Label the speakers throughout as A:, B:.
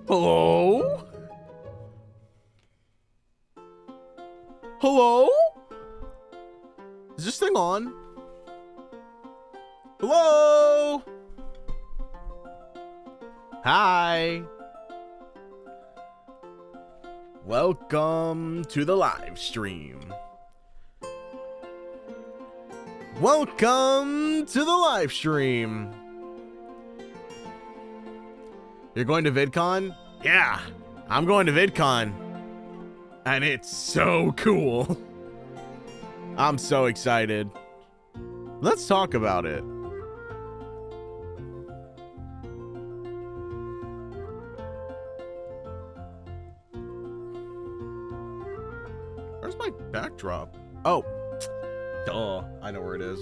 A: Hello? Hello? Is this thing on? Hello? Hi. Welcome to the live stream. Welcome to the live stream. You're going to Vidcon? Yeah, I'm going to Vidcon. And it's so cool. I'm so excited. Let's talk about it. Where's my backdrop? Oh, duh. I know where it is.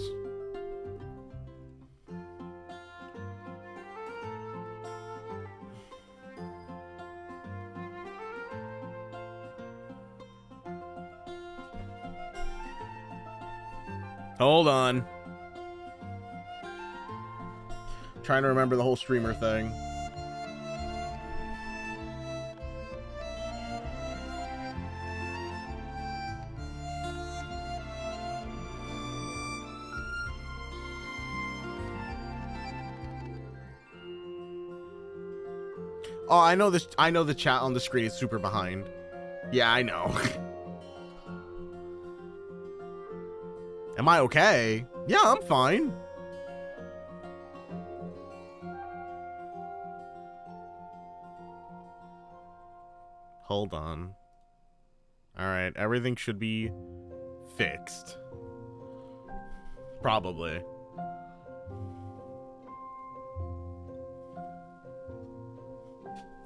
A: Hold on. Trying to remember the whole streamer thing. Oh, I know this. I know the chat on the screen is super behind. Yeah, I know. Am I okay? Yeah, I'm fine. Hold on. Alright, everything should be fixed. Probably.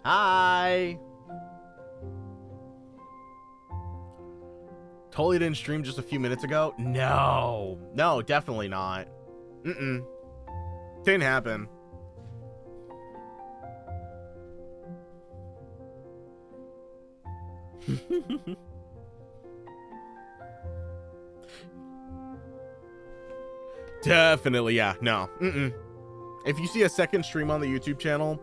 A: Hi! Totally didn't stream just a few minutes ago? No. No, definitely not. Didn't happen. Definitely, yeah. No. If you see a second stream on the YouTube channel,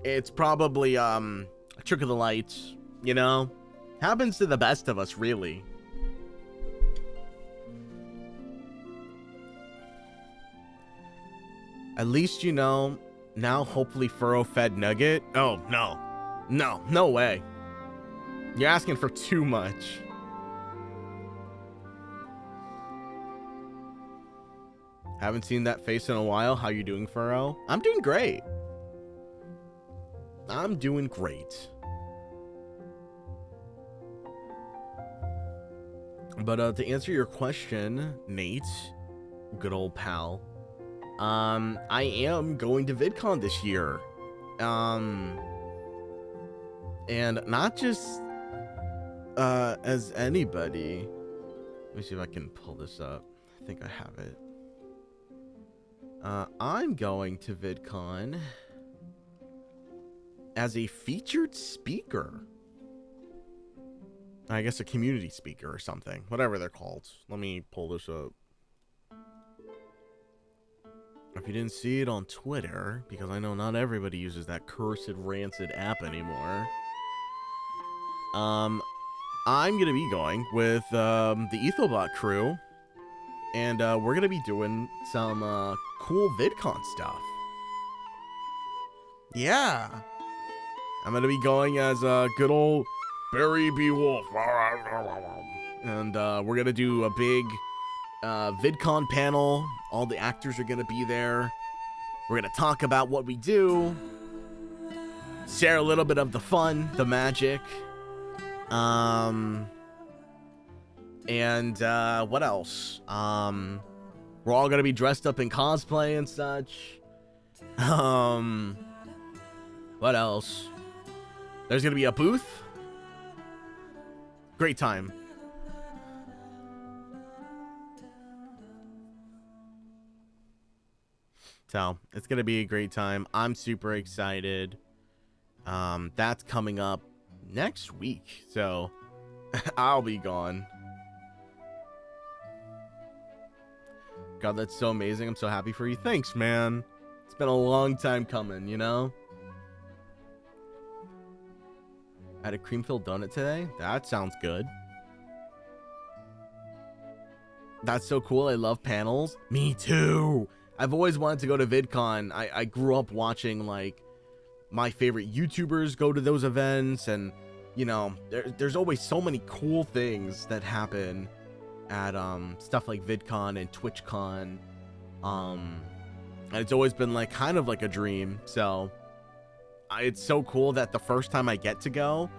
A: it's probably a trick of the lights, you know? Happens to the best of us, really. At least you know, now hopefully furrow-fed nugget. Oh, no. No, no way. You're asking for too much. Haven't seen that face in a while. How you doing, Furrow? I'm doing great. I'm doing great. But to answer your question, Nate, good old pal, I am going to VidCon this year. And not just as anybody. Let me see if I can pull this up. I think I have it. I'm going to VidCon as a featured speaker. I guess a community speaker or something. Whatever they're called. Let me pull this up. If you didn't see it on Twitter, because I know not everybody uses that cursed rancid app anymore. I'm gonna be going with the Ethobot crew, and we're gonna be doing some cool VidCon stuff. Yeah, I'm gonna be going as a good old Barry B. Wolf. And we're gonna do a big VidCon panel. All the actors are gonna be there. We're gonna talk about what we do, share a little bit of the fun, the magic, and what else? We're all gonna be dressed up in cosplay and such. What else? There's gonna be a booth. Great time. So it's gonna be a great time. I'm super excited. That's coming up next week, so I'll be gone. God, that's so amazing. I'm so happy for you. Thanks, man. It's been a long time coming, you know? I had a cream-filled donut today. That sounds good. That's so cool. I love panels. Me too. I've always wanted to go to VidCon. I grew up watching, like, my favorite YouTubers go to those events, and, you know, there's always so many cool things that happen at stuff like VidCon and TwitchCon. And it's always been, like, kind of like a dream. So it's so cool that the first time I get to go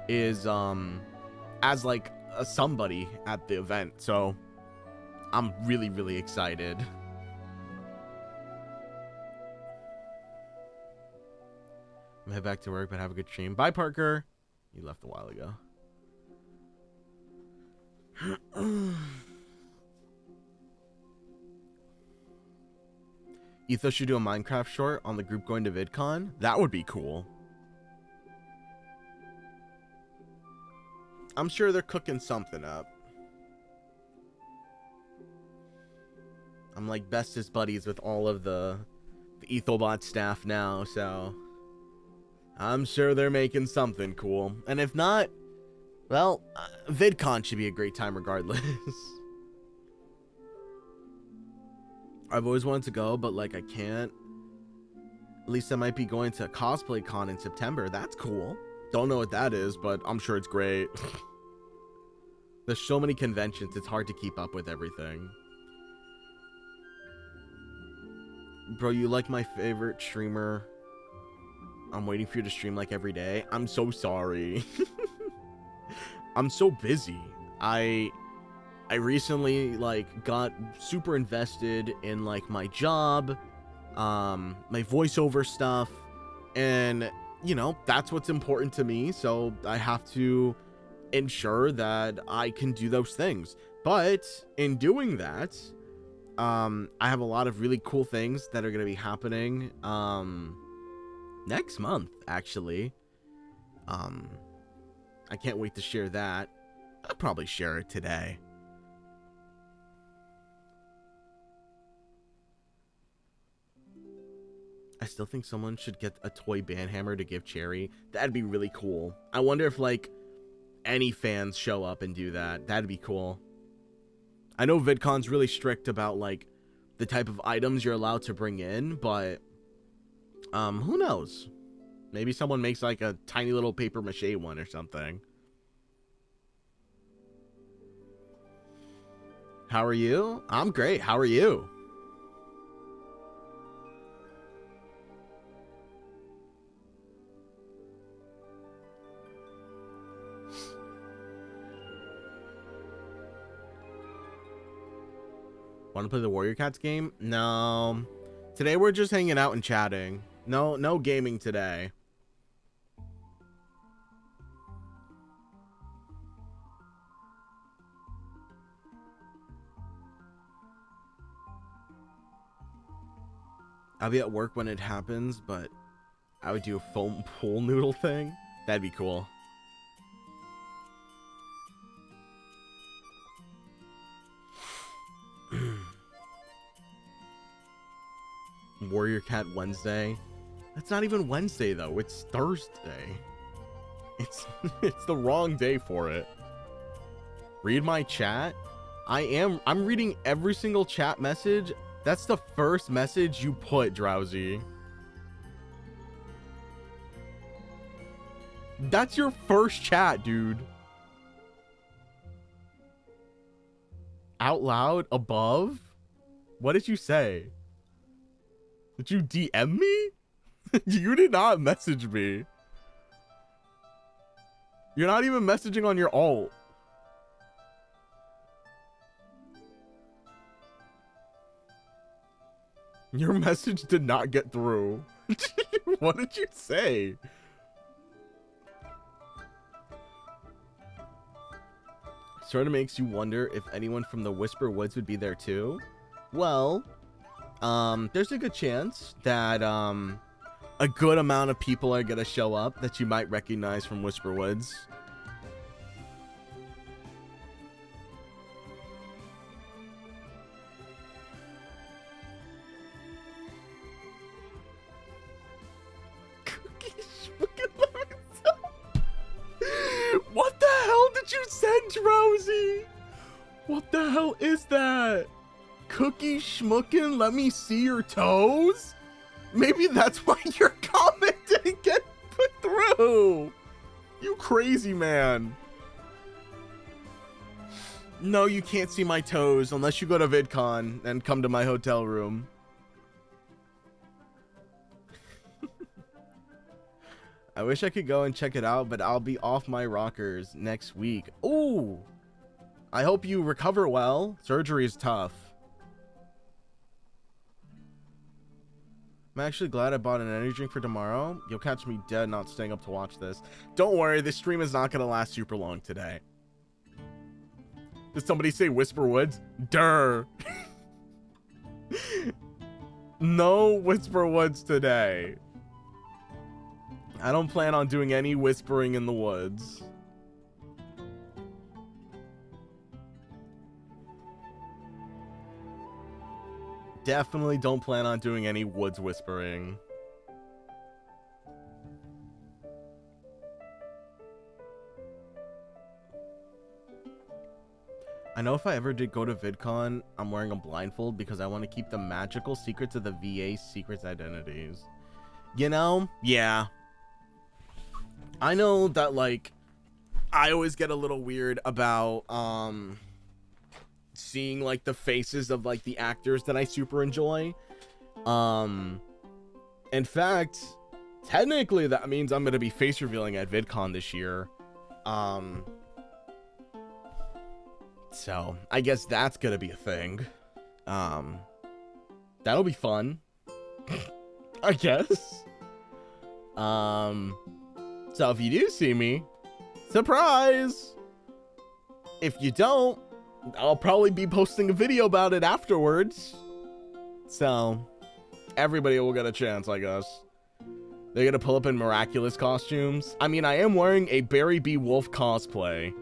A: is as, like, a somebody at the event. So I'm really, really excited. I'm head back to work, but have a good stream. Bye, Parker. You left a while ago. Ethos should do a Minecraft short on the group going to VidCon. That would be cool. I'm sure they're cooking something up. I'm like bestest buddies with all of the Ethelbot staff now, so I'm sure they're making something cool. And if not, well, VidCon should be a great time regardless. I've always wanted to go, but, like, I can't. At least I might be going to Cosplay Con in September. That's cool. Don't know what that is, but I'm sure it's great. There's so many conventions, it's hard to keep up with everything. Bro, you like my favorite streamer? I'm waiting for you to stream like every day. I'm so sorry. I'm so busy. I recently, like, got super invested in, like, my job, my voiceover stuff, and, you know, that's what's important to me, so I have to ensure that I can do those things. But in doing that, I have a lot of really cool things that are going to be happening next month, actually. I can't wait to share that. I'll probably share it today. I still think someone should get a toy band hammer to give Cherry. That'd be really cool. I wonder if, like, any fans show up and do that. That'd be cool. I know VidCon's really strict about, like, the type of items you're allowed to bring in, but who knows? Maybe someone makes, like, a tiny little paper mache one or something. How are you? I'm great. How are you? Want to play the Warrior Cats game? No. Today we're just hanging out and chatting. No gaming today. I'll be at work when it happens, but I would do a foam pool noodle thing. That'd be cool. Warrior Cat Wednesday. That's not even Wednesday though. It's Thursday. It's the wrong day for it. Read my chat. I'm reading every single chat message. That's the first message you put, Drowsy. That's your first chat, dude. Out loud above? What did you say? Did you DM me? You did not message me. You're not even messaging on your alt. Your message did not get through. What did you say? Sort of makes you wonder if anyone from the Whisper Woods would be there too. Well, there's a good chance that a good amount of people are gonna show up that you might recognize from Whisper Woods. What the hell did you send, Rosie? What the hell is that? Cookie schmuckin', let me see your toes? Maybe that's why your comment didn't get put through. You crazy man. No, you can't see my toes unless you go to VidCon and come to my hotel room. I wish I could go and check it out, but I'll be off my rockers next week. Ooh, I hope you recover well. Surgery is tough. I'm actually glad I bought an energy drink for tomorrow. You'll catch me dead not staying up to watch this. Don't worry, this stream is not going to last super long today. Did somebody say Whisper Woods? Durr. No Whisper Woods today. I don't plan on doing any whispering in the woods. Definitely don't plan on doing any woods whispering. I know if I ever did go to VidCon, I'm wearing a blindfold because I want to keep the magical secrets of the VA secrets identities. You know? Yeah. I know that, like, I always get a little weird about, seeing, like, the faces of, like, the actors that I super enjoy. In fact, technically that means I'm going to be face revealing at VidCon this year. So, I guess that's going to be a thing. That'll be fun. I guess. So if you do see me, surprise! If you don't, I'll probably be posting a video about it afterwards. So, everybody will get a chance, I guess. They're gonna pull up in miraculous costumes. I mean, I am wearing a Barry B. Wolf cosplay.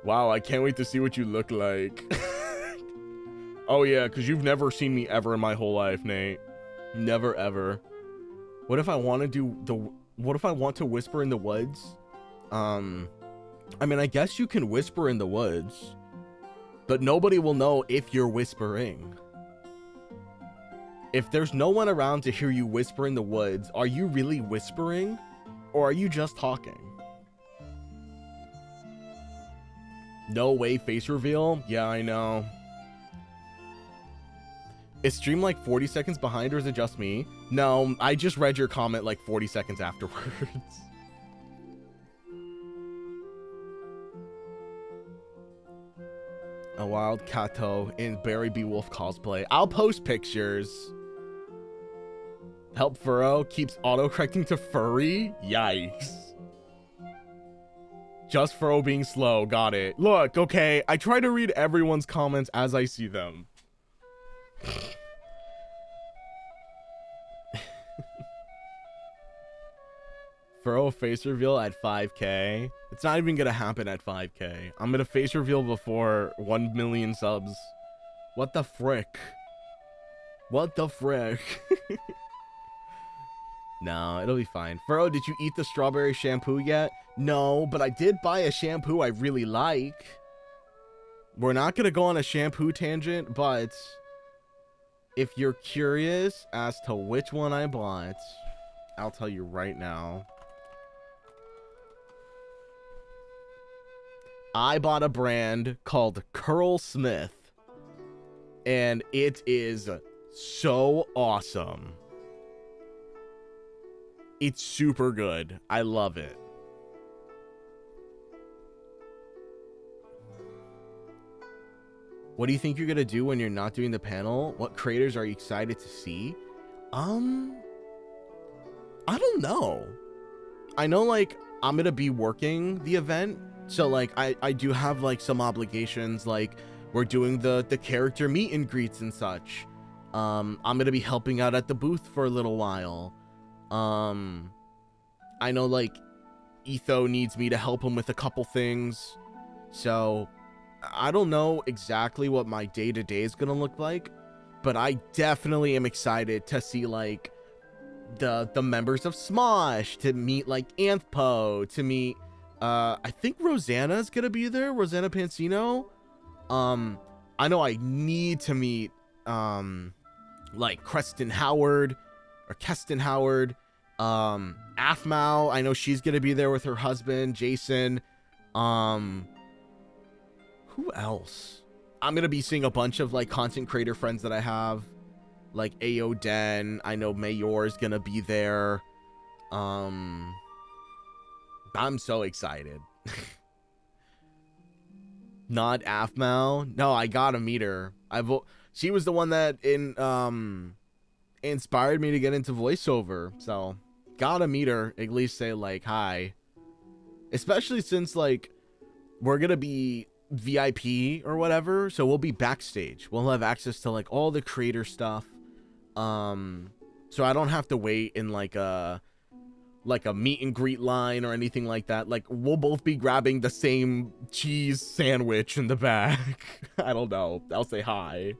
A: Wow, I can't wait to see what you look like. Oh yeah, because you've never seen me ever in my whole life, Nate. Never, ever. What if I want to do the... What if I want to whisper in the woods? I mean, I guess you can whisper in the woods, but nobody will know if you're whispering. If there's no one around to hear you whisper in the woods, are you really whispering? Or are you just talking? No way face reveal? Yeah, I know. Is stream like 40 seconds behind, or is it just me? No, I just read your comment like 40 seconds afterwards. A wild Kato in Barry B. Wolf cosplay. I'll post pictures. Help Furrow keeps auto-correcting to furry? Yikes. Just Furrow being slow. Got it. Look, okay, I try to read everyone's comments as I see them. Furrow face reveal at 5K. It's not even gonna happen at 5K. I'm gonna face reveal before 1 million subs. What the frick? What the frick? No, it'll be fine. Furrow, did you eat the strawberry shampoo yet? No, but I did buy a shampoo I really like. We're not gonna go on a shampoo tangent, but if you're curious as to which one I bought, I'll tell you right now. I bought a brand called Curl Smith, and it is so awesome. It's super good. I love it. What do you think you're gonna do when you're not doing the panel? What creators are you excited to see? I don't know. I know, like, I'm gonna be working the event, so like I do have like some obligations. Like, we're doing the character meet and greets and such. I'm gonna be helping out at the booth for a little while. I know, like, Etho needs me to help him with a couple things, so I don't know exactly what my day-to-day is gonna look like, but I definitely am excited to see, like, the members of Smosh, to meet, like, Anthpo, to meet, I think Rosanna's gonna be there, Rosanna Pansino. I know I need to meet, like, Keston Howard, Aphmau, I know she's gonna be there with her husband, Jason. Who else? I'm gonna be seeing a bunch of, like, content creator friends that I have, like AO Den. I know Mayor is gonna be there. I'm so excited. Not Aphmau. No, I gotta meet her. She was the one that inspired me to get into voiceover, so gotta meet her, at least say, like, hi. Especially since, like, we're gonna be VIP or whatever, so we'll be backstage. We'll have access to, like, all the creator stuff. So I don't have to wait in like a meet and greet line or anything like that. Like, we'll both be grabbing the same cheese sandwich in the back. I don't know. I'll say hi.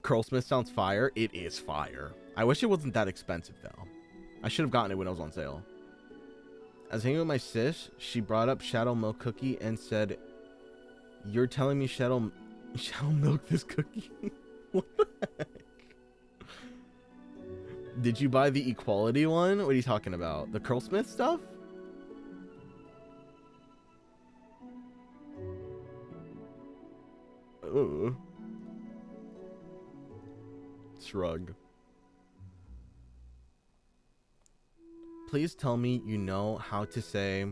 A: Curlsmith sounds fire. It is fire. I wish it wasn't that expensive though. I should have gotten it when it was on sale. I was hanging with my sis. She brought up Shadow Milk Cookie and said, "You're telling me Shadow Milk this cookie?" What the heck? Did you buy the equality one? What are you talking about? The Curlsmith stuff? Ooh. Shrug. Please tell me you know how to say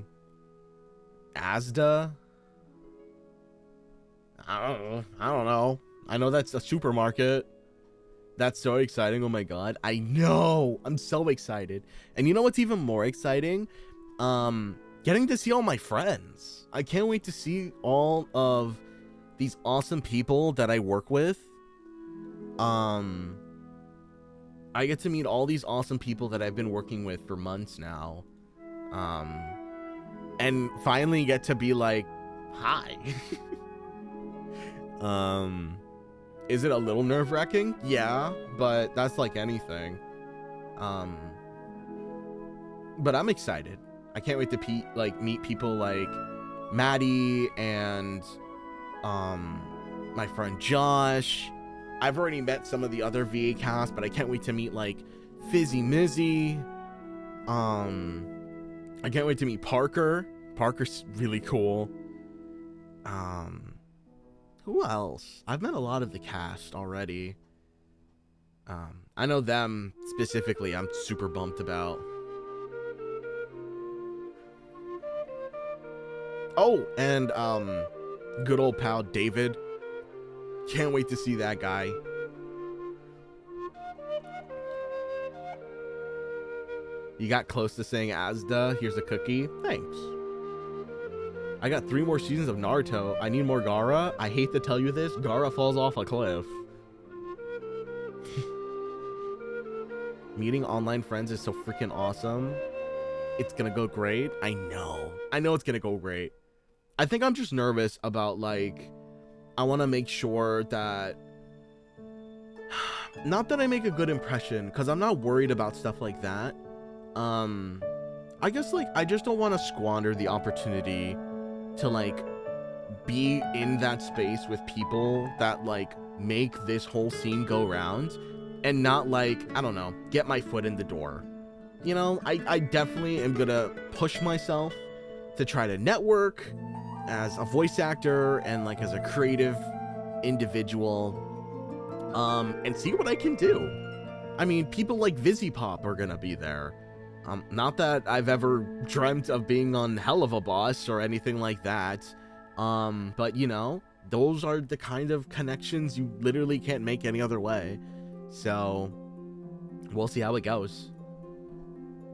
A: Asda. I don't know. I know that's a supermarket. That's so exciting. Oh my god. I know. I'm so excited. And you know what's even more exciting? Getting to see all my friends. I can't wait to see all of these awesome people that I work with. I get to meet all these awesome people that I've been working with for months now. And finally get to be like, hi. Is it a little nerve-wracking? Yeah, but that's like anything. But I'm excited. I can't wait to meet people like Maddie and my friend Josh. I've already met some of the other VA cast, but I can't wait to meet like Fizzy Mizzy. I can't wait to meet Parker. Parker's really cool. Who else? I've met a lot of the cast already. I know them specifically I'm super bumped about. Oh, and good old pal David. Can't wait to see that guy. You got close to saying Asda. Here's a cookie. Thanks. I got 3 more seasons of Naruto. I need more Gaara. I hate to tell you this. Gaara falls off a cliff. Meeting online friends is so freaking awesome. It's gonna go great. I know it's gonna go great. I think I'm just nervous about, like, I want to make sure that, not that I make a good impression, because I'm not worried about stuff like that. I guess, like, I just don't want to squander the opportunity to, like, be in that space with people that, like, make this whole scene go round and not, like, I don't know, get my foot in the door. you know, I definitely am gonna push myself to try to network as a voice actor and like as a creative individual, and see what I can do. I mean, people like Pop are gonna be there. Not that I've ever dreamt of being on Hell of a Boss or anything like that. But you know, those are the kind of connections you literally can't make any other way. So we'll see how it goes.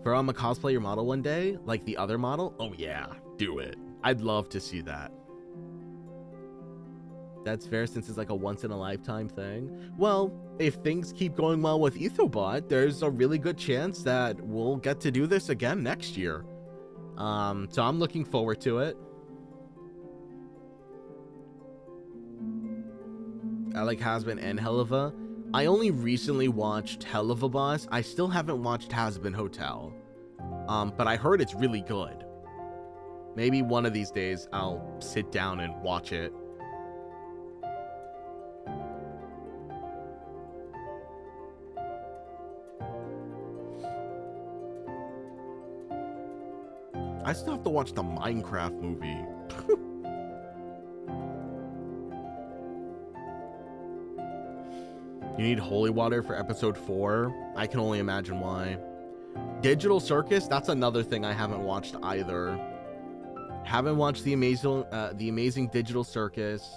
A: For a cosplay your model one day, like the other model, oh yeah, do it. I'd love to see that. That's fair since it's like a once in a lifetime thing. Well, if things keep going well with Ethobot, there's a really good chance that we'll get to do this again next year. So I'm looking forward to it. I like Hazbin and Helluva. I only recently watched Hell of a Boss. I still haven't watched Hazbin Hotel. But I heard it's really good. Maybe one of these days I'll sit down and watch it. I still have to watch the Minecraft movie. You need holy water for episode 4? I can only imagine why. Digital Circus, that's another thing I haven't watched either. Haven't watched the amazing Digital Circus.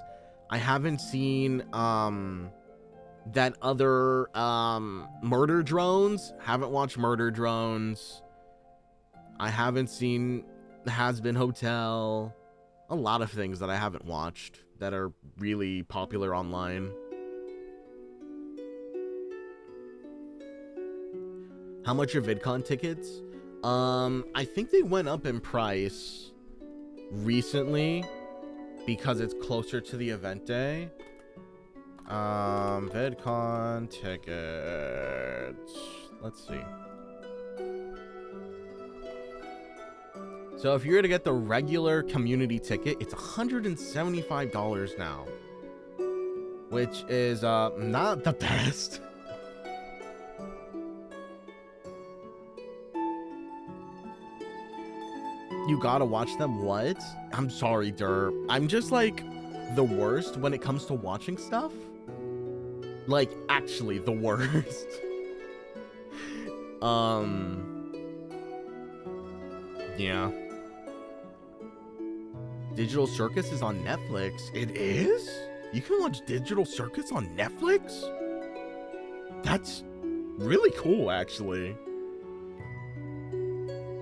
A: I haven't seen that other Murder Drones. Haven't watched Murder Drones. I haven't seen Hazbin Hotel. A lot of things that I haven't watched that are really popular online. How much are VidCon tickets? I think they went up in price recently because it's closer to the event day. VidCon tickets. Let's see. So if you're to get the regular community ticket, it's $175 now, which is not the best. You gotta watch them? What? I'm sorry, Dur. I'm just like the worst when it comes to watching stuff. Like, actually the worst. Yeah. Digital Circus is on Netflix. It is? You can watch Digital Circus on Netflix? That's really cool, actually.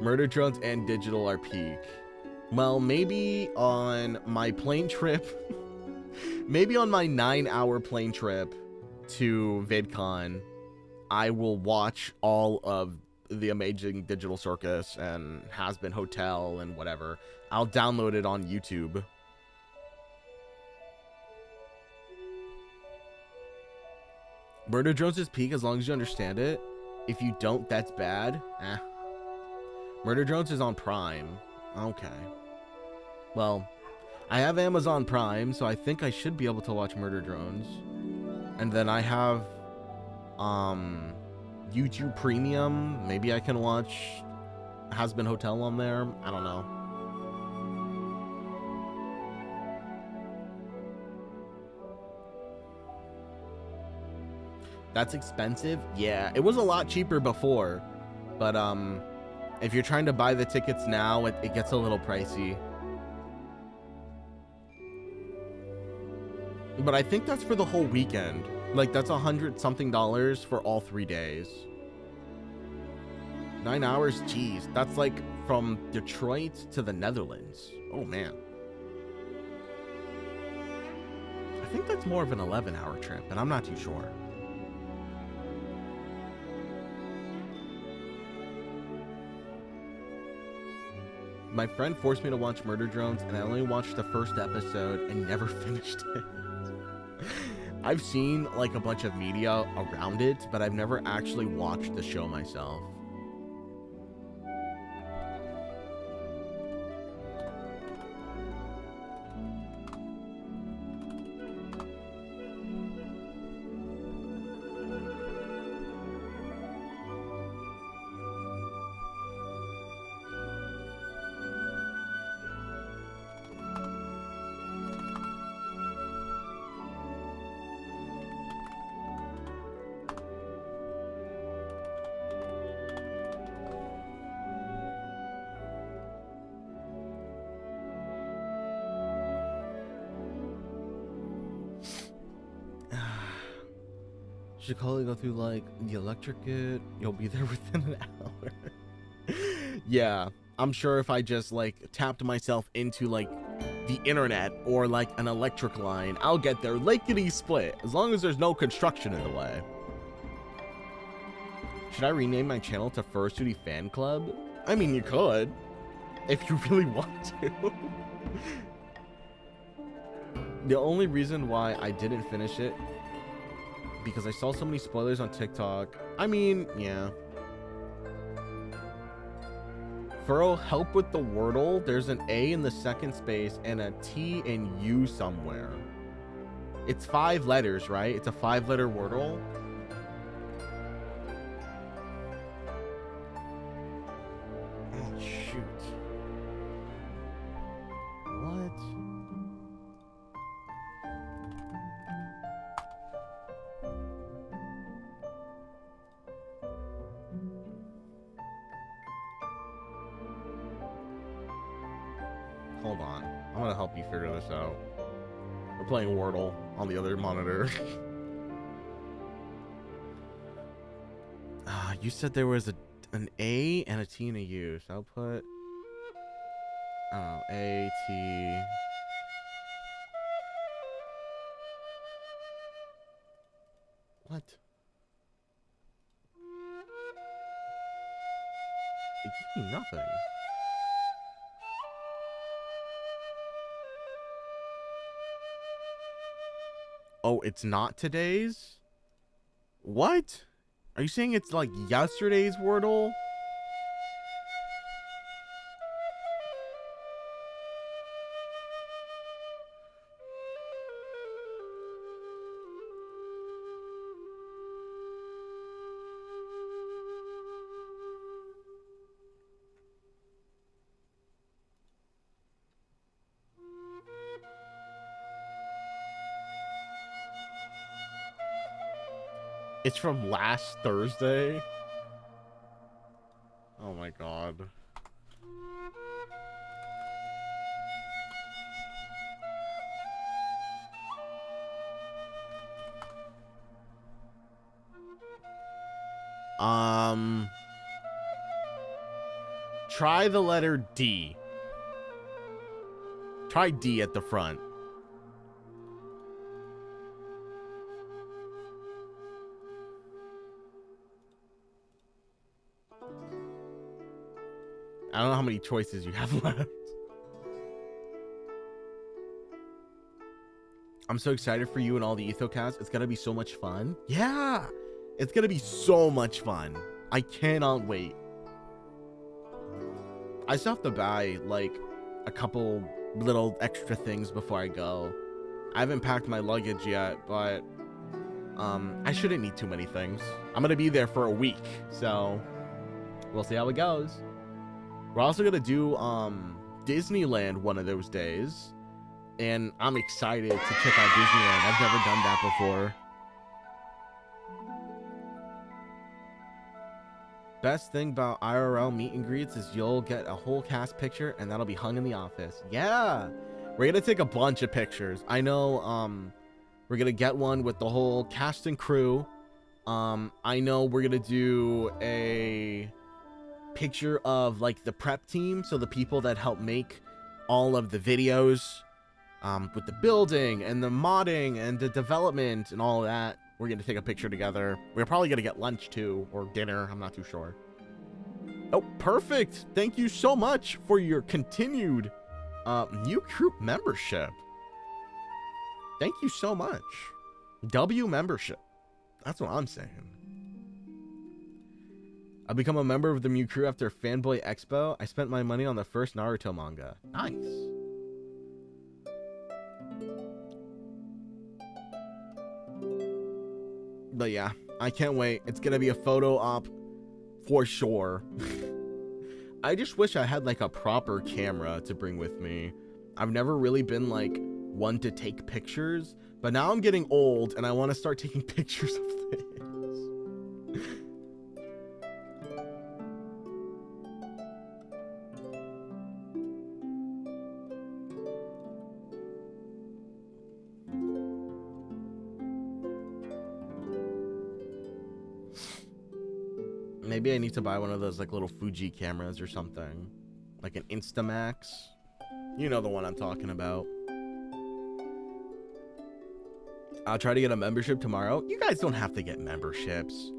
A: Murder Drones and Digital are peak. Well, maybe on my plane trip, maybe on my 9-hour plane trip to VidCon, I will watch all of the amazing Digital Circus and Hazbin Hotel and whatever. I'll download it on YouTube. Murder Drones is peak as long as you understand it. If you don't, that's bad. Murder Drones is on Prime. Okay. Well, I have Amazon Prime, so I think I should be able to watch Murder Drones. And then I have YouTube Premium. Maybe I can watch Hazbin Hotel on there. I don't know. That's expensive? Yeah, it was a lot cheaper before. But if you're trying to buy the tickets now, it gets a little pricey. But I think that's for the whole weekend. Like, that's $100-something for all 3 days. 9 hours? Geez. That's like from Detroit to the Netherlands. Oh, man. I think that's more of an 11-hour trip, but I'm not too sure. My friend forced me to watch Murder Drones, and I only watched the first episode and never finished it. I've seen like a bunch of media around it, but I've never actually watched the show myself. Chicago, go through like the electric. You'll be there within an hour. Yeah, I'm sure if I just like tapped myself into like the internet or like an electric line, I'll get there lickety split, as long as there's no construction in the way. Should I rename my channel to Fursuity Fan Club? I mean, you could, if you really want to. The only reason why I didn't finish it, because I saw so many spoilers on TikTok. I mean, yeah. Furrow, help with the Wordle. There's an A in the second space and a T and U somewhere. It's 5 letters, right? It's a 5-letter Wordle. Oh, shoot. What? Hold on. I'm gonna help you figure this out. We're playing Wordle on the other monitor. You said there was an A and a T and a U, so I'll put A, T. What? It gave me nothing. Oh, it's not today's? What? Are you saying it's like yesterday's Wordle? It's from last Thursday? Oh my god. Try the letter D. Try D at the front. I don't know how many choices you have left. I'm so excited for you and all the Ethocast. It's gonna be so much fun. Yeah, it's gonna be so much fun. I cannot wait. I still have to buy like a couple little extra things before I go. I haven't packed my luggage yet, but I shouldn't need too many things. I'm gonna be there for a week, so we'll see how it goes. We're also gonna do Disneyland one of those days, and I'm excited to check out Disneyland. I've never done that before. Best thing about IRL meet and greets is you'll get a whole cast picture, and that'll be hung in the office. Yeah, we're gonna take a bunch of pictures. I know we're gonna get one with the whole cast and crew. I know we're gonna do a picture of like the prep team, so the people that help make all of the videos, with the building and the modding and the development and all of that. We're gonna take a picture together. We're probably gonna get lunch too, or dinner, I'm not too sure. Oh, perfect. Thank you so much for your continued new group membership. Thank you so much. W membership. That's what I'm saying. I become a member of the Mew crew after Fanboy Expo. I spent my money on the first Naruto manga. Nice. But yeah, I can't wait. It's gonna be a photo op for sure. I just wish I had like a proper camera to bring with me. I've never really been like one to take pictures, but now I'm getting old and I want to start taking pictures of things. Maybe I need to buy one of those like little Fuji cameras or something. Like an Instamax. You know the one I'm talking about. I'll try to get a membership tomorrow. You guys don't have to get memberships.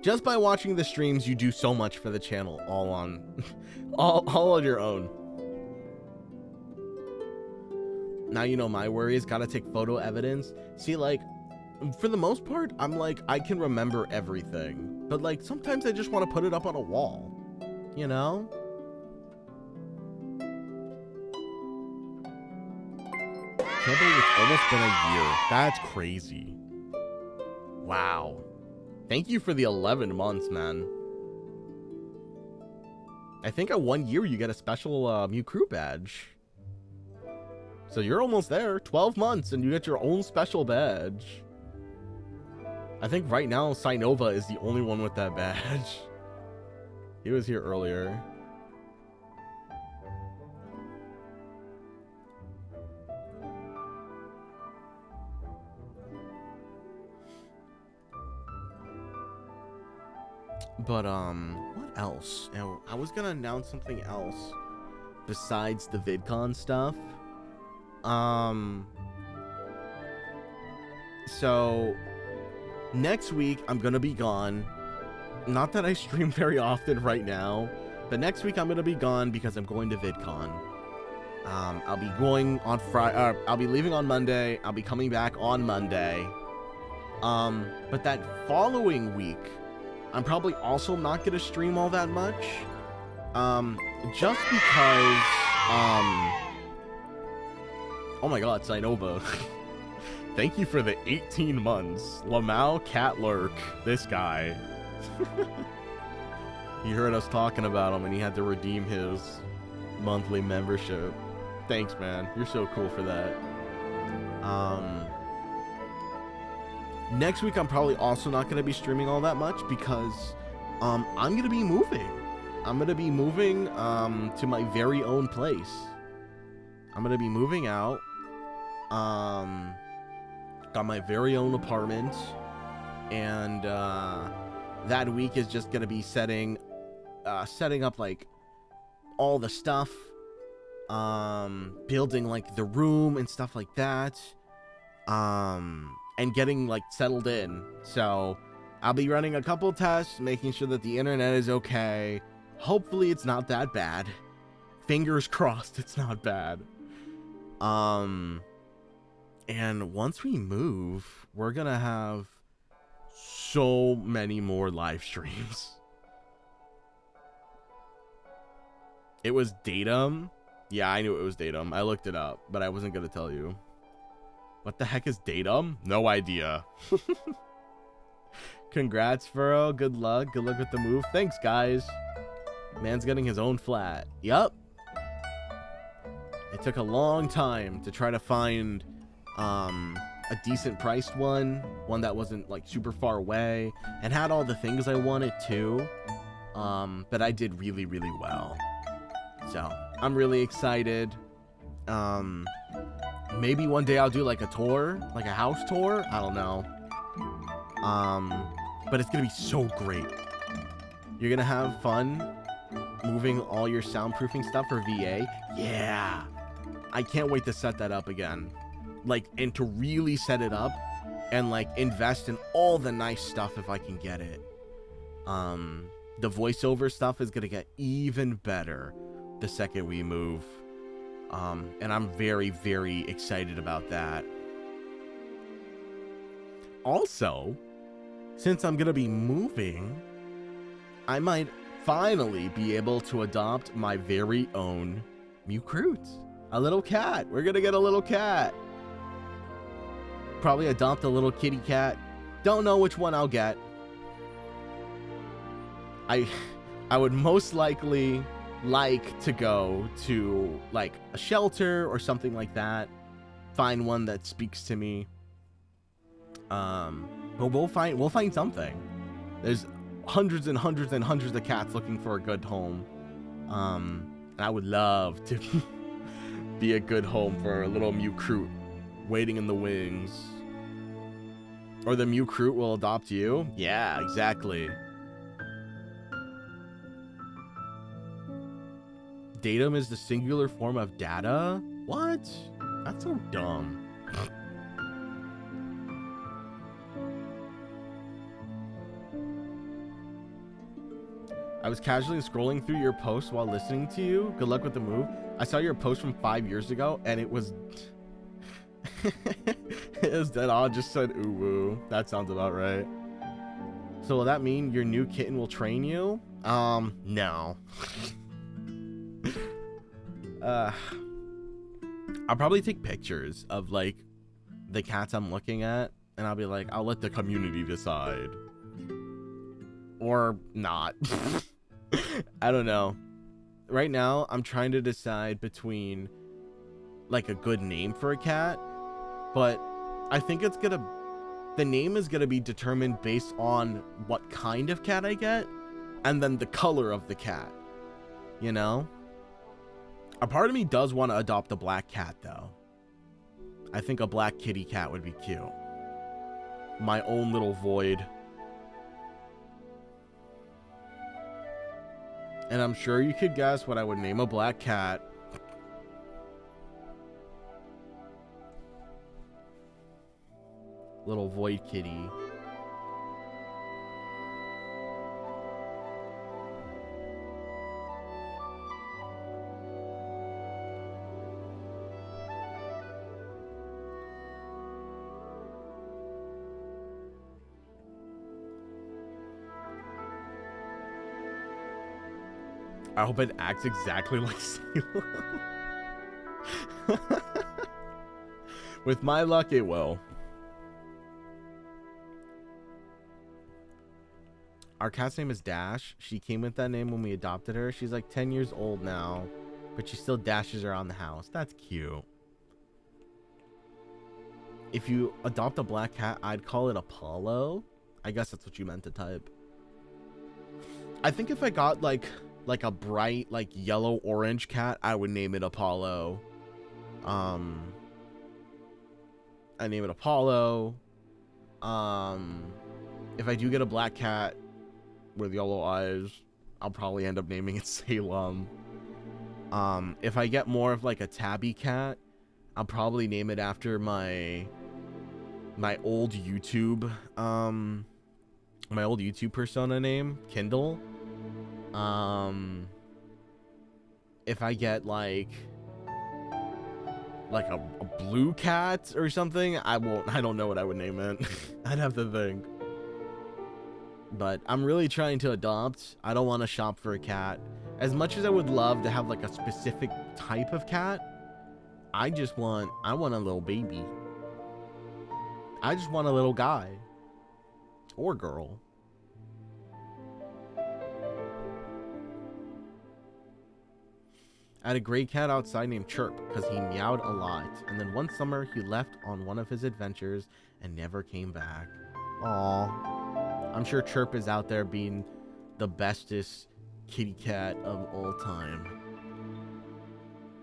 A: Just by watching the streams, you do so much for the channel all on all on your own. Now you know my worry is gotta take photo evidence. See, like, for the most part, I'm like, I can remember everything. But like, sometimes I just want to put it up on a wall. You know? Can't believe it's almost been a year. That's crazy. Wow. Thank you for the 11 months, man. I think at 1 year you get a special Mew Crew badge. So you're almost there. 12 months and you get your own special badge. I think right now Sinova is the only one with that badge. He was here earlier. But what else? Now, I was gonna announce something else besides the VidCon stuff. So next week I'm gonna be gone. Not that I stream very often right now, but next week I'm gonna be gone because I'm going to VidCon. I'll be going on Friday. I'll be leaving on Monday. I'll be coming back on Monday. But that following week, I'm probably also not gonna stream all that much. Just because, oh my god, Sinova. Thank you for the 18 months. Lamau Catlurk, this guy. He heard us talking about him and he had to redeem his monthly membership. Thanks, man. You're so cool for that. Next week, I'm probably also not going to be streaming all that much because I'm going to be moving. I'm going to be moving to my very own place. I'm going to be moving out. Got my very own apartment. And that week is just going to be setting up like all the stuff. Building like the room and stuff like that. And getting like settled in. So I'll be running a couple tests, making sure that the internet is okay. Hopefully it's not that bad. Fingers crossed it's not bad. And once we move, we're gonna have so many more live streams. It was Datum. Yeah, I knew it was Datum. I looked it up, but I wasn't gonna tell you. What the heck is Datum? No idea. Congrats, Furrow. Good luck. Good luck with the move. Thanks, guys. Man's getting his own flat. Yup. It took a long time to try to find a decent priced one that wasn't like super far away and had all the things I wanted too. But I did really, really well. So I'm really excited. Maybe one day I'll do like a tour, like a house tour. I don't know. But it's gonna be so great. You're gonna have fun moving all your soundproofing stuff for VA. Yeah. I can't wait to set that up again. Like, and to really set it up and like invest in all the nice stuff if I can get it. The voiceover stuff is gonna get even better the second we move. And I'm very, very excited about that. Also, since I'm gonna be moving, I might finally be able to adopt my very own Mew Crew. A little cat. We're gonna get a little cat. Probably adopt a little kitty cat. Don't know which one I'll get. I would most likely like to go to like a shelter or something like that. Find one that speaks to me. But we'll find something. There's hundreds and hundreds and hundreds of cats looking for a good home. And I would love to be a good home for a little Mew Crew waiting in the wings. Or the Mew Crew will adopt you. Yeah, exactly. datum is the singular form of data? What? That's so dumb. I was casually scrolling through your posts while listening to you. Good luck with the move. I saw your post from 5 years ago, and it was... it was dead on. Just said, ooh, woo. That sounds about right. So will that mean your new kitten will train you? No. I'll probably take pictures of, like, the cats I'm looking at, and I'll be like, I'll let the community decide. Or not. I don't know. Right now, I'm trying to decide between, like, a good name for a cat, but I think it's gonna... The name is gonna be determined based on what kind of cat I get, and then the color of the cat. You know? A part of me does want to adopt a black cat, though. I think a black kitty cat would be cute. My own little void. And I'm sure you could guess what I would name a black cat. Little void kitty. I hope it acts exactly like Salem. With my luck, it will. Our cat's name is Dash. She came with that name when we adopted her. She's like 10 years old now, but she still dashes around the house. That's cute. If you adopt a black cat, I'd call it Apollo. I guess that's what you meant to type. I think if I got like a bright, like, yellow-orange cat, I would name it Apollo. I name it Apollo. If I do get a black cat with yellow eyes, I'll probably end up naming it Salem. If I get more of, like, a tabby cat, I'll probably name it after my old YouTube, my old YouTube persona name, Kindle. If I get like a blue cat or something, I don't know what I would name it. I'd have to think. But I'm really trying to adopt. I don't want to shop for a cat. As much as I would love to have like a specific type of cat, I want a little baby. I just want a little guy or girl. I had a gray cat outside named Chirp because he meowed a lot, and then one summer he left on one of his adventures and never came back. Aww. I'm sure Chirp is out there being the bestest kitty cat of all time.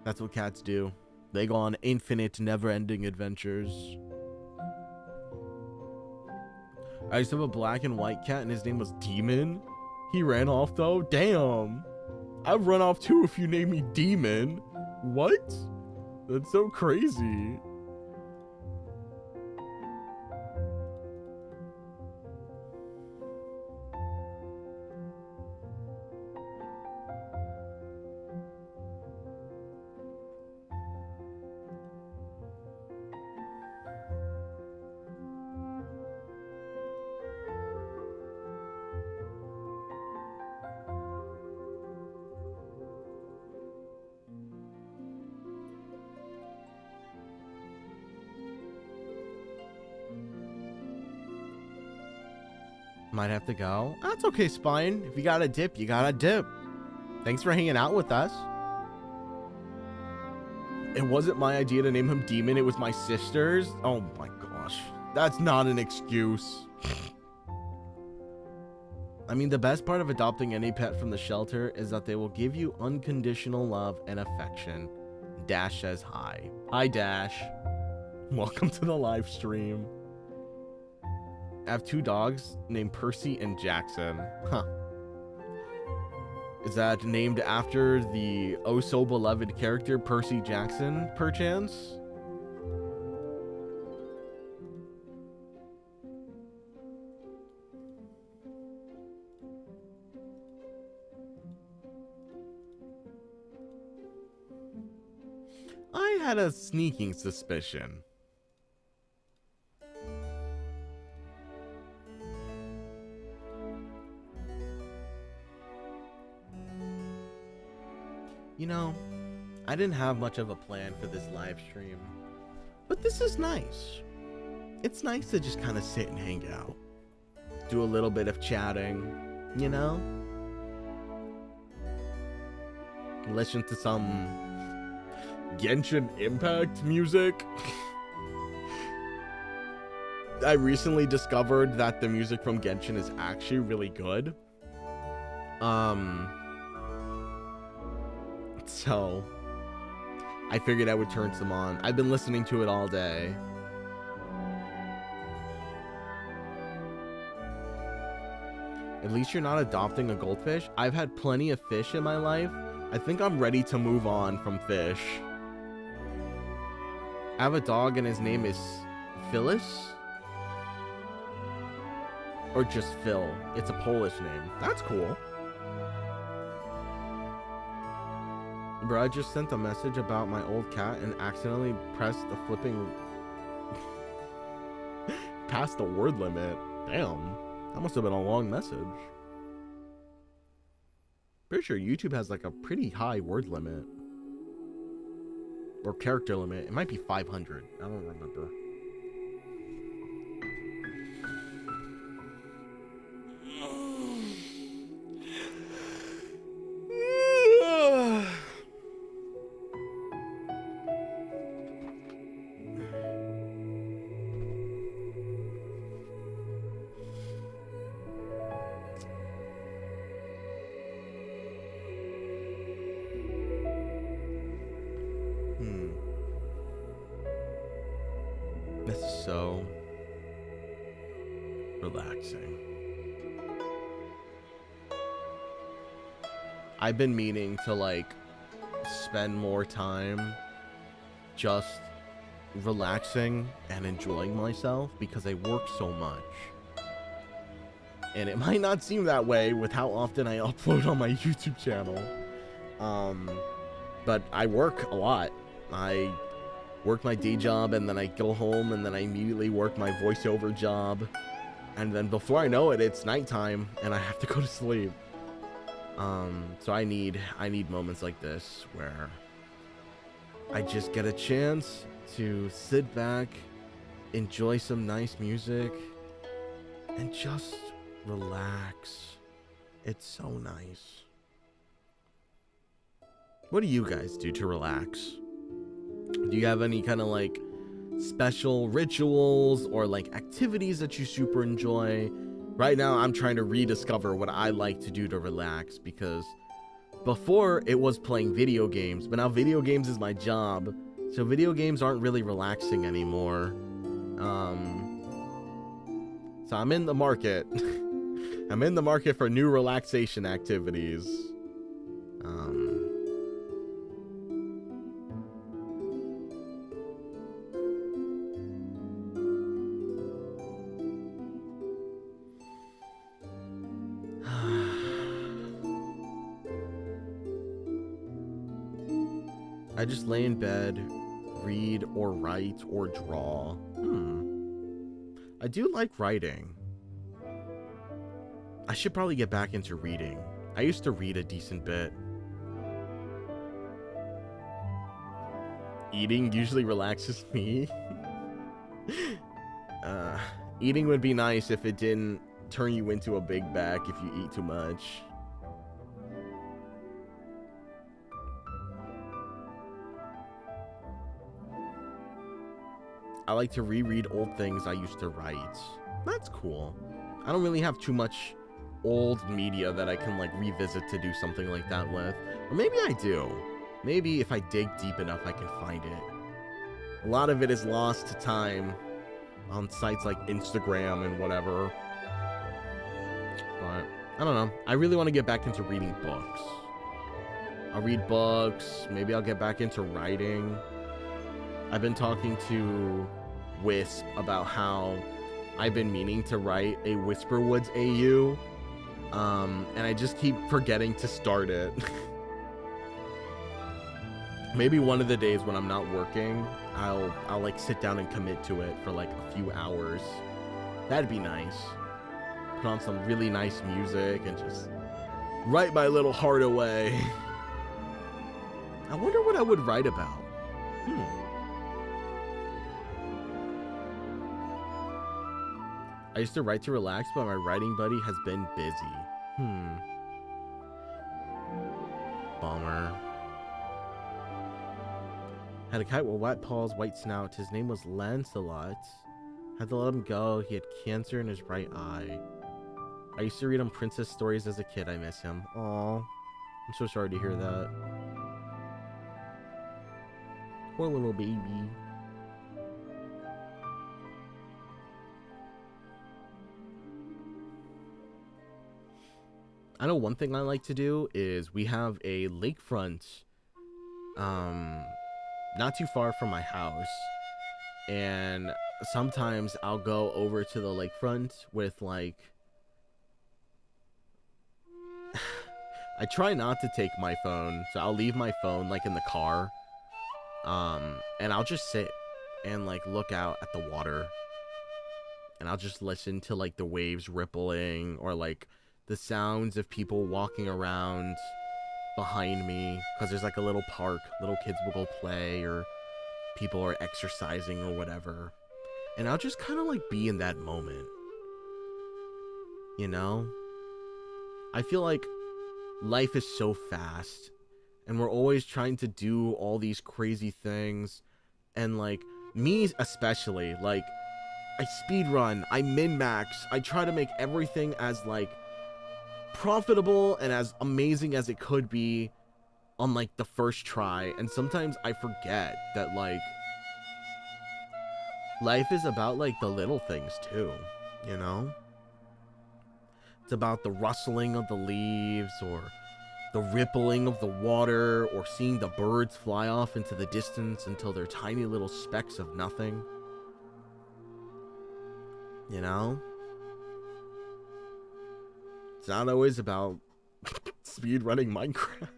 A: That's what cats do. They go on infinite, never-ending adventures. I used to have a black and white cat and his name was Demon. He ran off though. Damn. I've run off too if you name me Demon. What? That's so crazy. Might have to go. That's okay, Spine. If you gotta dip, you gotta dip. Thanks for hanging out with us. It wasn't my idea to name him Demon. It was my sister's. Oh my gosh. That's not an excuse. I mean, the best part of adopting any pet from the shelter is that they will give you unconditional love and affection. Dash says hi. Hi, Dash. Welcome to the live stream. I have 2 dogs named Percy and Jackson. Huh. Is that named after the oh-so-beloved character Percy Jackson, perchance? I had a sneaking suspicion. You know, I didn't have much of a plan for this live stream, but this is nice. It's nice to just kind of sit and hang out, do a little bit of chatting, you know? Listen to some Genshin Impact music. I recently discovered that the music from Genshin is actually really good. So I figured I would turn some on. I've been listening to it all day. At least you're not adopting a goldfish. I've had plenty of fish in my life. I think I'm ready to move on from fish. I have a dog and his name is Phyllis? Or just Phil. It's a Polish name. That's cool. Bro, I just sent a message about my old cat and accidentally pressed the flipping... past the word limit. Damn. That must have been a long message. Pretty sure YouTube has like a pretty high word limit. Or character limit. It might be 500. I don't remember. This is so relaxing. I've been meaning to like spend more time just relaxing and enjoying myself because I work so much. And it might not seem that way with how often I upload on my YouTube channel. But I work a lot. I work my day job and then I go home and then I immediately work my voiceover job. And then before I know it, it's nighttime and I have to go to sleep. So I need moments like this where I just get a chance to sit back, enjoy some nice music, and just relax. It's so nice. What do you guys do to relax? Do you have any kind of like special rituals or like activities that you super enjoy? Right now, I'm trying to rediscover what I like to do to relax because before it was playing video games, but now video games is my job. So video games aren't really relaxing anymore. So I'm in the market. I'm in the market for new relaxation activities. I just lay in bed, read or write or draw. I do like writing. I should probably get back into reading. I used to read a decent bit. Eating usually relaxes me. Eating would be nice if it didn't turn you into a big back if you eat too much. I like to reread old things I used to write. That's cool. I don't really have too much old media that I can like revisit to do something like that with. Or maybe I do. Maybe if I dig deep enough I can find it. A lot of it is lost to time on sites like Instagram and whatever. But I don't know. I really want to get back into reading books. I'll read books. Maybe I'll get back into writing. I've been talking to Wisp about how I've been meaning to write a Whisperwoods AU. And I just keep forgetting to start it. Maybe one of the days when I'm not working, I'll like sit down and commit to it for like a few hours. That'd be nice. Put on some really nice music and just write my little heart away. I wonder what I would write about. I used to write to relax, but my writing buddy has been busy. Bummer. Had a cat with white paws, white snout. His name was Lancelot. Had to let him go. He had cancer in his right eye. I used to read him princess stories as a kid. I miss him. Aw. I'm so sorry to hear that. Poor little baby. I know one thing I like to do is we have a lakefront not too far from my house, and sometimes I'll go over to the lakefront with like I try not to take my phone, so I'll leave my phone like in the car, and I'll just sit and like look out at the water, and I'll just listen to like the waves rippling or like the sounds of people walking around behind me, because there's like a little park, little kids will go play, or people are exercising or whatever, and I'll just kind of like be in that moment, you know? I feel like life is so fast, and we're always trying to do all these crazy things, and like me especially, like I speedrun, I min-max, I try to make everything as like profitable and as amazing as it could be on like the first try, and sometimes I forget that like life is about like the little things too, you know? It's about the rustling of the leaves, or the rippling of the water, or seeing the birds fly off into the distance until they're tiny little specks of nothing, you know? It's not always about speedrunning Minecraft.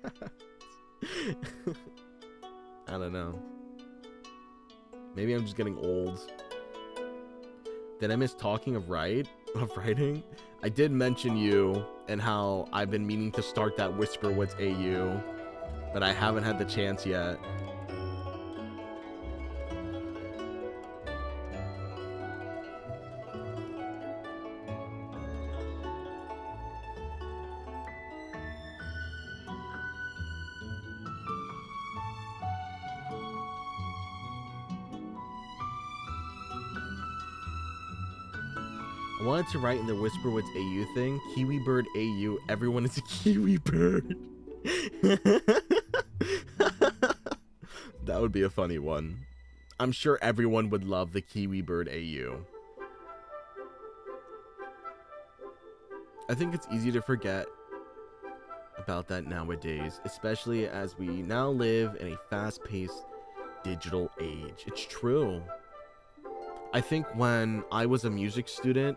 A: I don't know. Maybe I'm just getting old. Did I miss talking of writing? I did mention you and how I've been meaning to start that Whisperwoods AU, but I haven't had the chance yet. I wanted to write in the Whisperwoods AU thing. Kiwi bird AU. Everyone is a kiwi bird. That would be a funny one. I'm sure everyone would love the kiwi bird AU. I think it's easy to forget about that nowadays, especially as we now live in a fast-paced digital age. It's true. I think when I was a music student,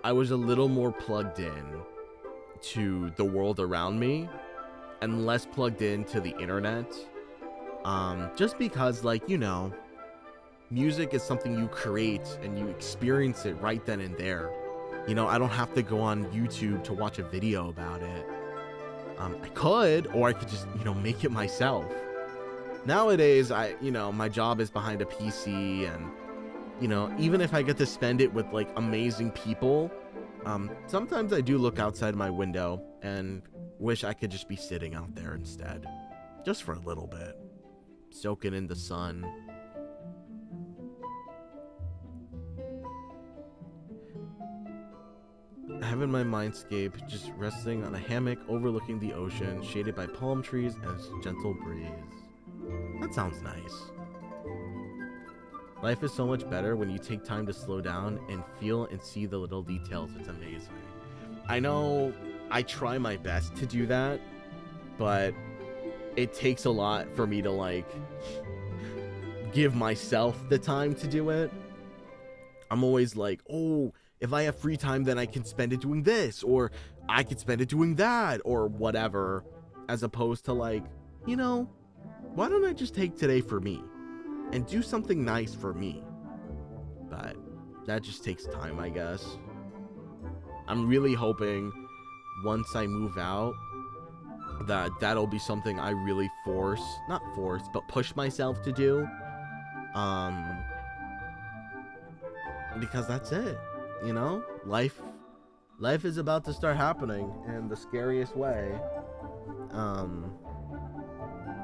A: I was a little more plugged in to the world around me and less plugged into the internet. Just because, like, you know, music is something you create and you experience it right then and there. You know, I don't have to go on YouTube to watch a video about it. I could, or I could just, you know, make it myself. Nowadays, my job is behind a PC, and you know, even if I get to spend it with like amazing people, sometimes I do look outside my window and wish I could just be sitting out there instead, just for a little bit, soaking in the sun. Having my mindscape, just resting on a hammock overlooking the ocean, shaded by palm trees and a gentle breeze. That sounds nice. Life is so much better when you take time to slow down and feel and see the little details. It's amazing. I know I try my best to do that, but it takes a lot for me to like give myself the time to do it. I'm always like, oh, if I have free time, then I can spend it doing this, or I could spend it doing that, or whatever, as opposed to like, you know, why don't I just take today for me and do something nice for me? But that just takes time, I guess. I'm really hoping once I move out that'll be something I really not force, but push myself to do. Because that's it, you know? Life is about to start happening in the scariest way.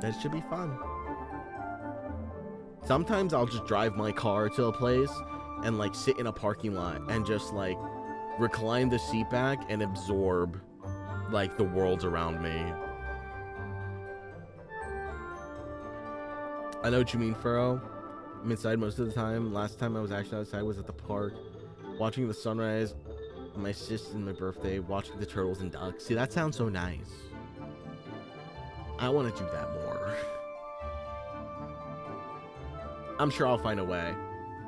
A: That should be fun. Sometimes I'll just drive my car to a place and like sit in a parking lot and just like recline the seat back and absorb like the world around me. I know what you mean, Furrow. I'm inside most of the time. Last time I was actually outside was at the park, watching the sunrise on my sister and my birthday, watching the turtles and ducks. See, that sounds so nice. I want to do that more. I'm sure I'll find a way.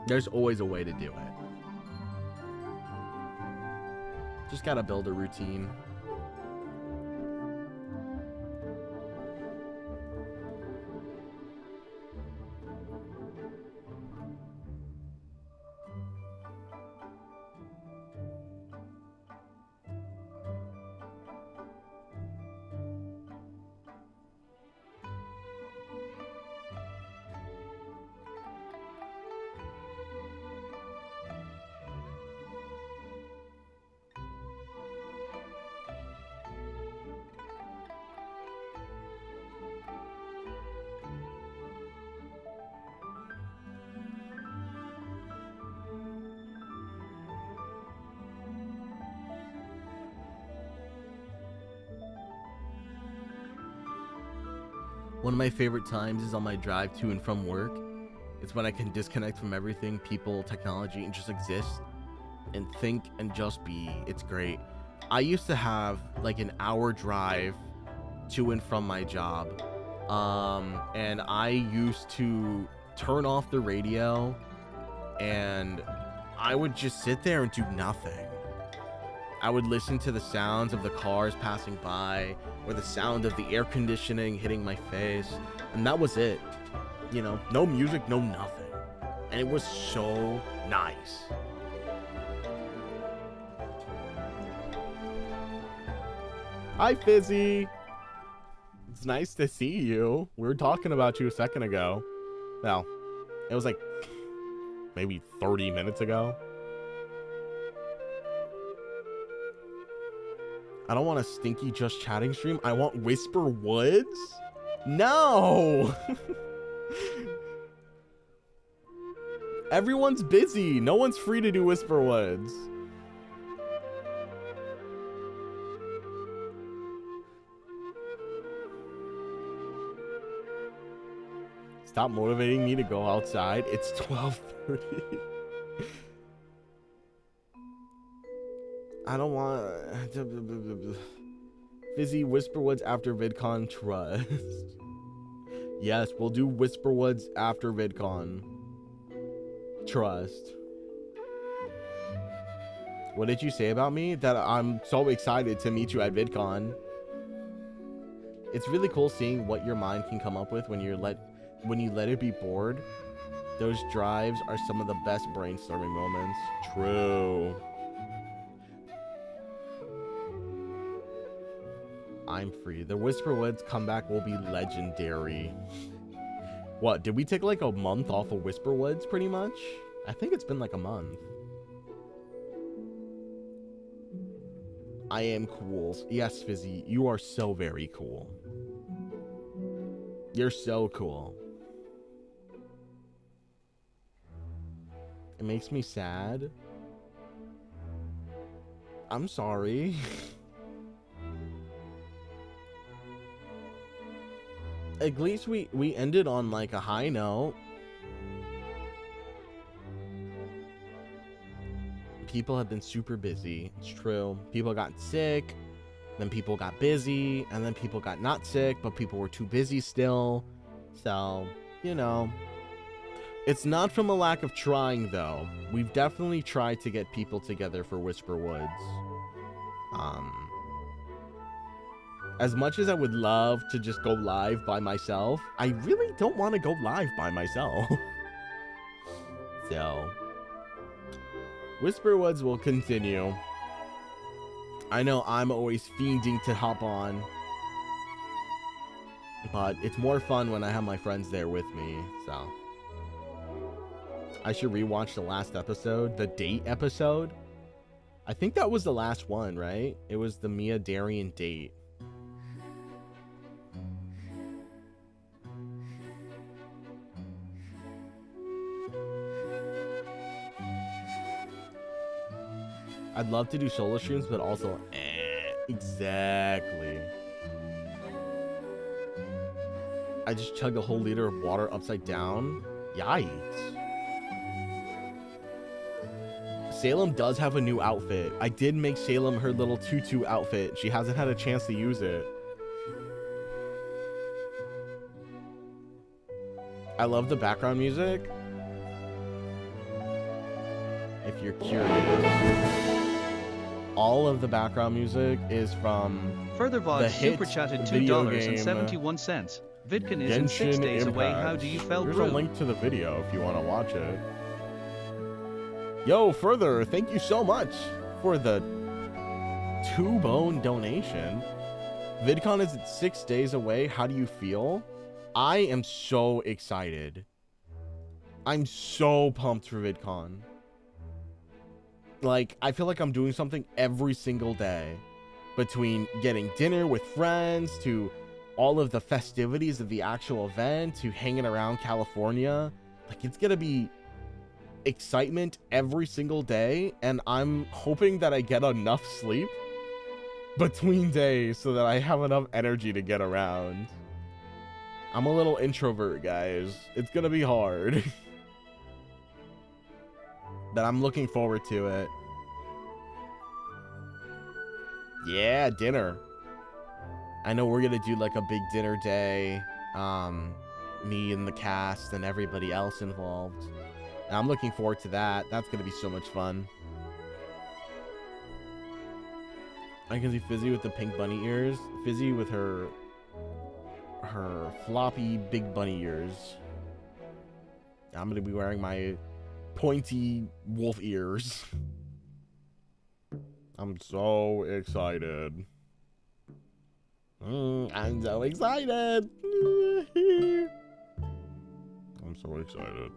A: There's always a way to do it. Just gotta build a routine. One of my favorite times is on my drive to and from work. It's when I can disconnect from everything, people, technology, and just exist and think and just be. It's great. I used to have like an hour drive to and from my job. And I used to turn off the radio and I would just sit there and do nothing. I would listen to the sounds of the cars passing by or the sound of the air conditioning hitting my face, and that was it. You know, no music, no nothing. And it was so nice. Hi, Fizzy. It's nice to see you. We were talking about you a second ago. Well, it was like maybe 30 minutes ago. I don't want a stinky just chatting stream. I want Whisper Woods? No! Everyone's busy. No one's free to do Whisper Woods. Stop motivating me to go outside. It's 12:30. I don't want Fizzy Whisperwoods after VidCon. Trust. Yes, we'll do Whisperwoods after VidCon. Trust. What did you say about me? That I'm so excited to meet you at VidCon. It's really cool seeing what your mind can come up with when you let it be bored. Those drives are some of the best brainstorming moments. True. I'm free. The Whisperwoods comeback will be legendary. What, did we take like a month off of Whisperwoods pretty much? I think it's been like a month. I am cool. Yes, Fizzy, you are so very cool. You're so cool. It makes me sad. I'm sorry. At least we ended on like a high note. People have been super busy. It's true. People got sick. Then people got busy, and then people got not sick, but people were too busy still. So, you know, it's not from a lack of trying, though. We've definitely tried to get people together for Whisper Woods. As much as I would love to just go live by myself, I really don't want to go live by myself. So, Whisper Woods will continue. I know I'm always fiending to hop on, but it's more fun when I have my friends there with me, so. I should rewatch the last episode, the date episode. I think that was the last one, right? It was the Mia Darian date. I'd love to do solo streams, but also, exactly. I just chugged a whole liter of water upside down. Yikes. Salem does have a new outfit. I did make Salem her little tutu outfit. She hasn't had a chance to use it. I love the background music. If you're curious. All of the background music is from
B: Furthervod super chatted $2.71. Vidcon is in 6 days away. How do you feel,
A: Here's
B: bro?
A: a link to the video if you want to watch it. Yo, Further, thank you so much for the 2-bone donation. Vidcon is 6 days away. How do you feel? I am so excited. I'm so pumped for Vidcon. Like, I feel like I'm doing something every single day. Between getting dinner with friends, to all of the festivities of the actual event, to hanging around California. Like, it's gonna be excitement every single day, and I'm hoping that I get enough sleep between days so that I have enough energy to get around. I'm a little introvert, guys. It's gonna be hard. But I'm looking forward to it. Yeah, dinner. I know we're gonna do like a big dinner day. Me and the cast and everybody else involved. And I'm looking forward to that. That's gonna be so much fun. I can see Fizzy with the pink bunny ears. Fizzy with her floppy big bunny ears. I'm gonna be wearing my pointy wolf ears. I'm so excited. I'm so excited. I'm so excited.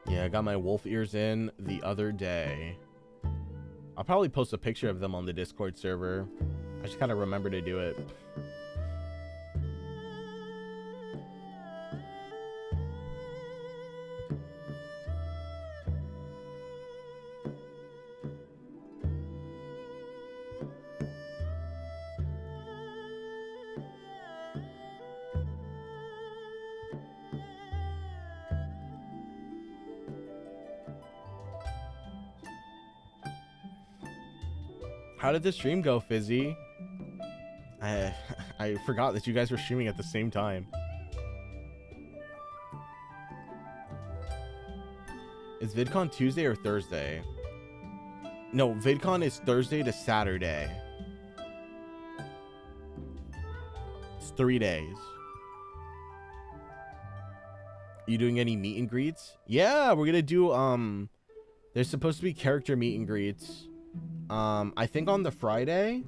A: Yeah, I got my wolf ears in the other day. I'll probably post a picture of them on the Discord server. I just gotta remember to do it. How did the stream go, Fizzy? I forgot that you guys were streaming at the same time. Is VidCon Tuesday or Thursday? No, VidCon is Thursday to Saturday. It's 3 days. You doing any meet and greets? Yeah, we're gonna do, there's supposed to be character meet and greets. I think on the Friday,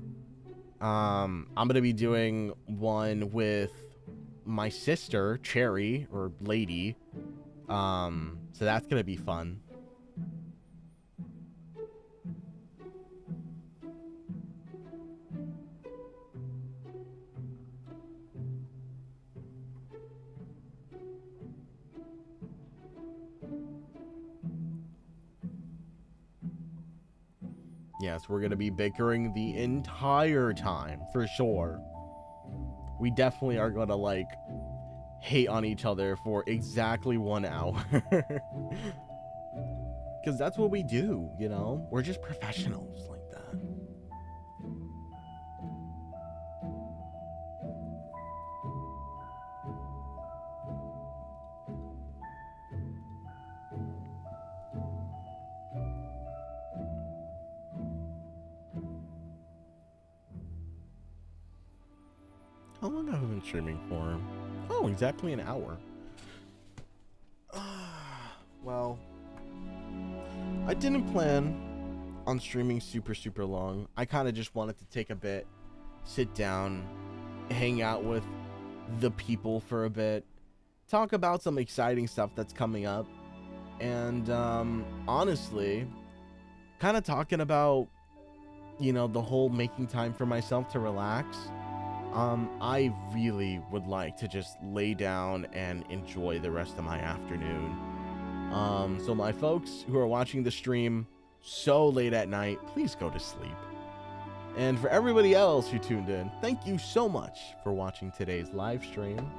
A: I'm gonna be doing one with my sister, Cherry, or Lady. So that's gonna be fun. Yes, we're gonna be bickering the entire time, for sure. we definitely are gonna like hate on each other for exactly 1 hour. Because that's what we do, you know? We're just professionals like that. How long have I been streaming for? Oh, exactly an hour. Well, I didn't plan on streaming super long. I kind of just wanted to take a bit, sit down, hang out with the people for a bit, talk about some exciting stuff that's coming up, and honestly, kind of talking about, you know, the whole making time for myself to relax. I really would like to just lay down and enjoy the rest of my afternoon. So my folks who are watching the stream so late at night, please go to sleep. And for everybody else who tuned in, thank you so much for watching today's live stream.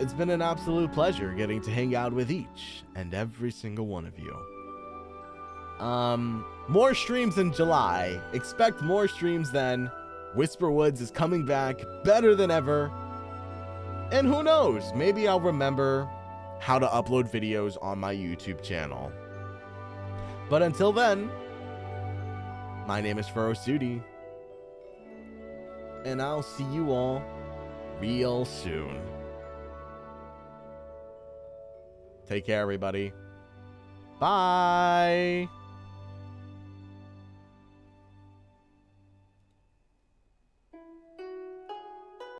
A: It's been an absolute pleasure getting to hang out with each and every single one of you. More streams in July. Expect more streams then. Whisperwoods is coming back better than ever. And who knows, maybe I'll remember how to upload videos on my YouTube channel. But until then, my name is Furosudi, and I'll see you all real soon. Take care, everybody. Bye.